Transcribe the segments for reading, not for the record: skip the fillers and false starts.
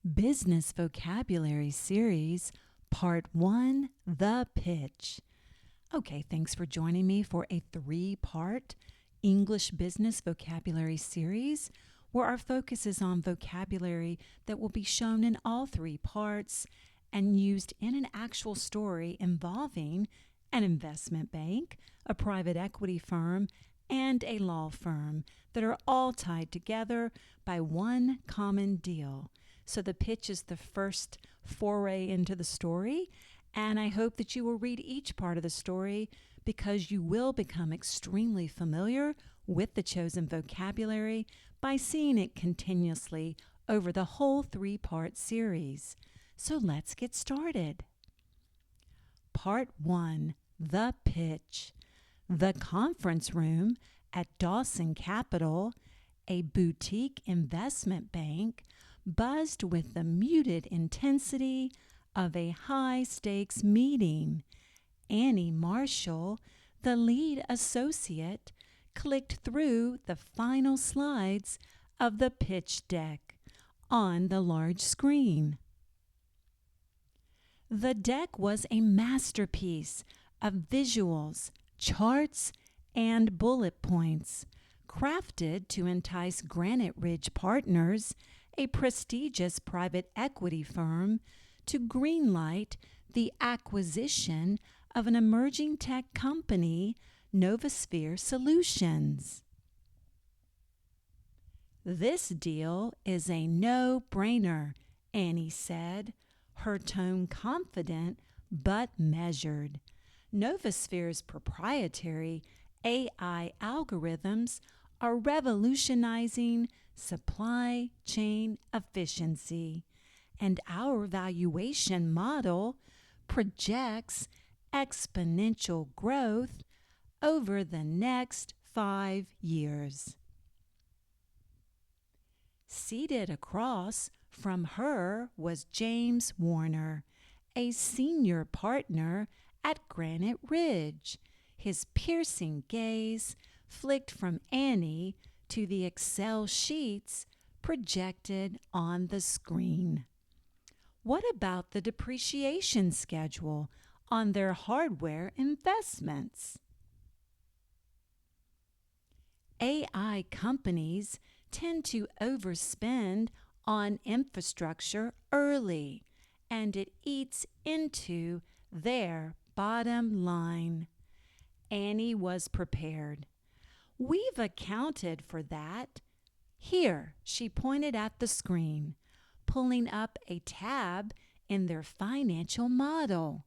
Business Vocabulary Series, Part 1, The Pitch. Okay, thanks for joining me for a 3-part English Business Vocabulary Series, where our focus is on vocabulary that will be shown in all 3 parts and used in an actual story involving an investment bank, a private equity firm, and a law firm that are all tied together by one common deal. So the pitch is the first foray into the story, and I hope that you will read each part of the story because you will become extremely familiar with the chosen vocabulary by seeing it continuously over the whole 3-part series. So let's get started. Part 1, The Pitch. The conference room at Dawson Capital, a boutique investment bank, buzzed with the muted intensity of a high-stakes meeting. Annie Marshall, the lead associate, clicked through the final slides of the pitch deck on the large screen. The deck was a masterpiece of visuals, charts, and bullet points, crafted to entice Granite Ridge Partners, a prestigious private equity firm, to greenlight the acquisition of an emerging tech company, Novosphere Solutions. "This deal is a no-brainer," Annie said, her tone confident but measured. Novosphere's proprietary AI algorithms are revolutionizing supply chain efficiency, and our valuation model projects exponential growth over the next 5 years. Seated across from her was James Warner, a senior partner at Granite Ridge. His piercing gaze flicked from Annie to the Excel sheets projected on the screen. What about the depreciation schedule on their hardware investments? AI companies tend to overspend on infrastructure early, and it eats into their bottom line. Annie was prepared. "We've accounted for that. Here," she pointed at the screen, pulling up a tab in their financial model.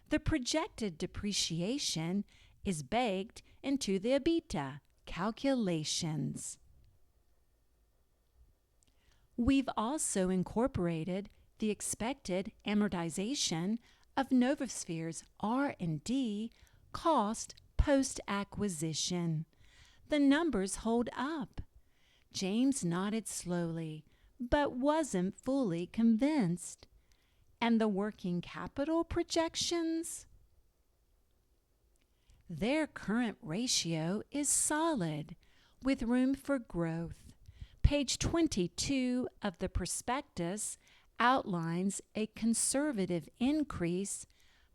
"The projected depreciation is baked into the EBITDA calculations. We've also incorporated the expected amortization of Novosphere's R&D cost post-acquisition. The numbers hold up." James nodded slowly, but wasn't fully convinced. "And the working capital projections?" "Their current ratio is solid, with room for growth. Page 22 of the Prospectus outlines a conservative increase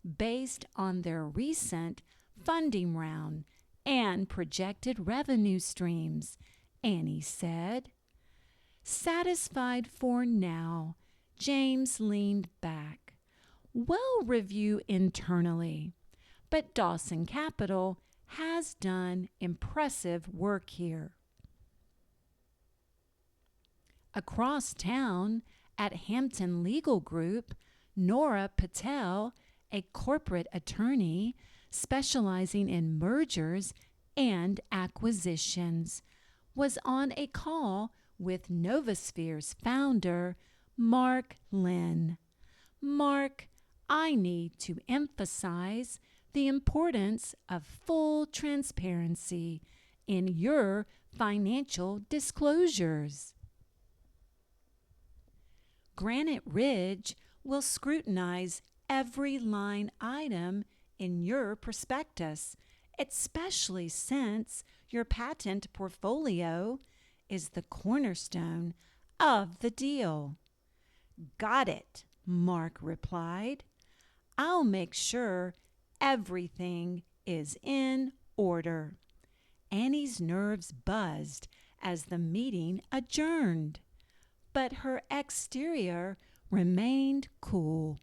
based on their recent funding round and projected revenue streams," Annie said. Satisfied for now, James leaned back. "We'll review internally, but Dawson Capital has done impressive work here." Across town, at Hampton Legal Group, Nora Patel, a corporate attorney specializing in mergers and acquisitions, was on a call with Novosphere's founder, Mark Lynn. "Mark, I need to emphasize the importance of full transparency in your financial disclosures. Granite Ridge will scrutinize every line item in your prospectus, especially since your patent portfolio is the cornerstone of the deal. Got it, Mark replied. I'll make sure everything is in order. Annie's nerves buzzed as the meeting adjourned, but her exterior remained cool.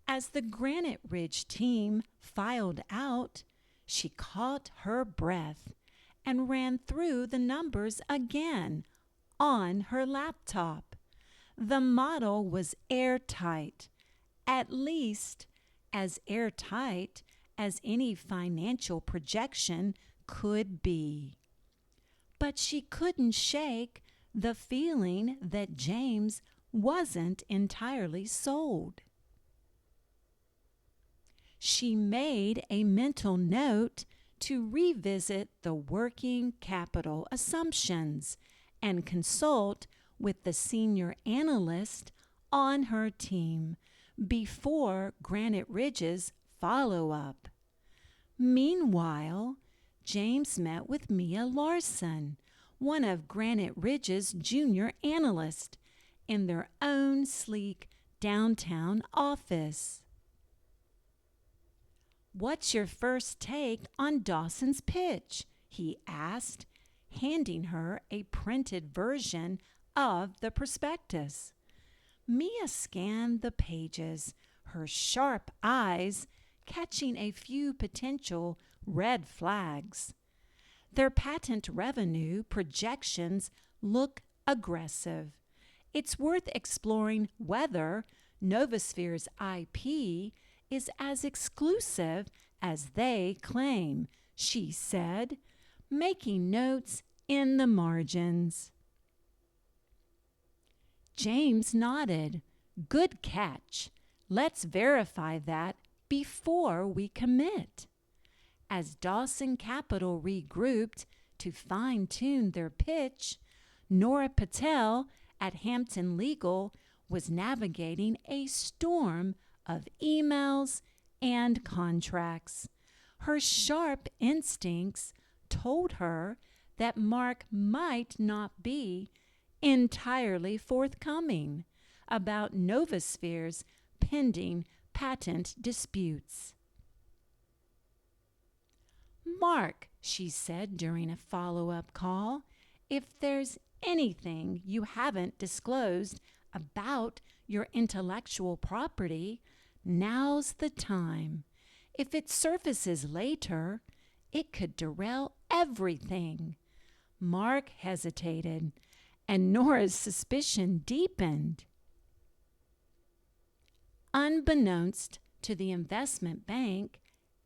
As the Granite Ridge team filed out, she caught her breath and ran through the numbers again on her laptop. The model was airtight, at least as airtight as any financial projection could be. But she couldn't shake the feeling that James wasn't entirely sold. She made a mental note to revisit the working capital assumptions and consult with the senior analyst on her team before Granite Ridge's follow-up. Meanwhile, James met with Mia Larson, one of Granite Ridge's junior analysts, in their own sleek downtown office. "What's your first take on Dawson's pitch?" he asked, handing her a printed version of the prospectus. Mia scanned the pages, her sharp eyes catching a few potential red flags. Their patent revenue projections look aggressive. It's worth exploring whether Novasphere's IP is as exclusive as they claim, she said, making notes in the margins. James nodded. Good catch. Let's verify that before we commit. As Dawson Capital regrouped to fine-tune their pitch, Nora Patel at Hampton Legal was navigating a storm of emails and contracts. Her sharp instincts told her that Mark might not be entirely forthcoming about Novasphere's pending patent disputes. "Mark," she said during a follow-up call, "if there's anything you haven't disclosed about your intellectual property, now's the time. If it surfaces later, it could derail everything." Mark hesitated, and Nora's suspicion deepened. Unbeknownst to the investment bank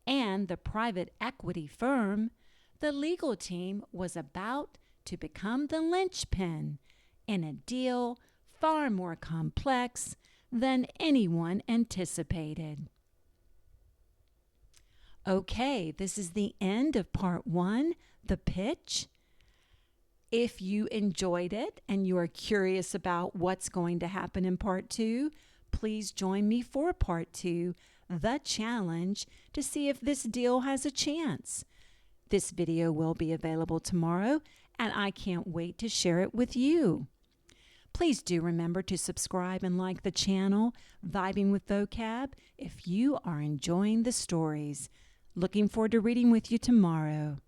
and the private equity firm, the legal team was about to become the linchpin in a deal far more complex than anyone anticipated. Okay, this is the end of part 1, the pitch. If you enjoyed it and you are curious about what's going to happen in part 2, please join me for part 2, the challenge, to see if this deal has a chance. This video will be available tomorrow, and I can't wait to share it with you. Please do remember to subscribe and like the channel, Vibing with Vocab, if you are enjoying the stories. Looking forward to reading with you tomorrow.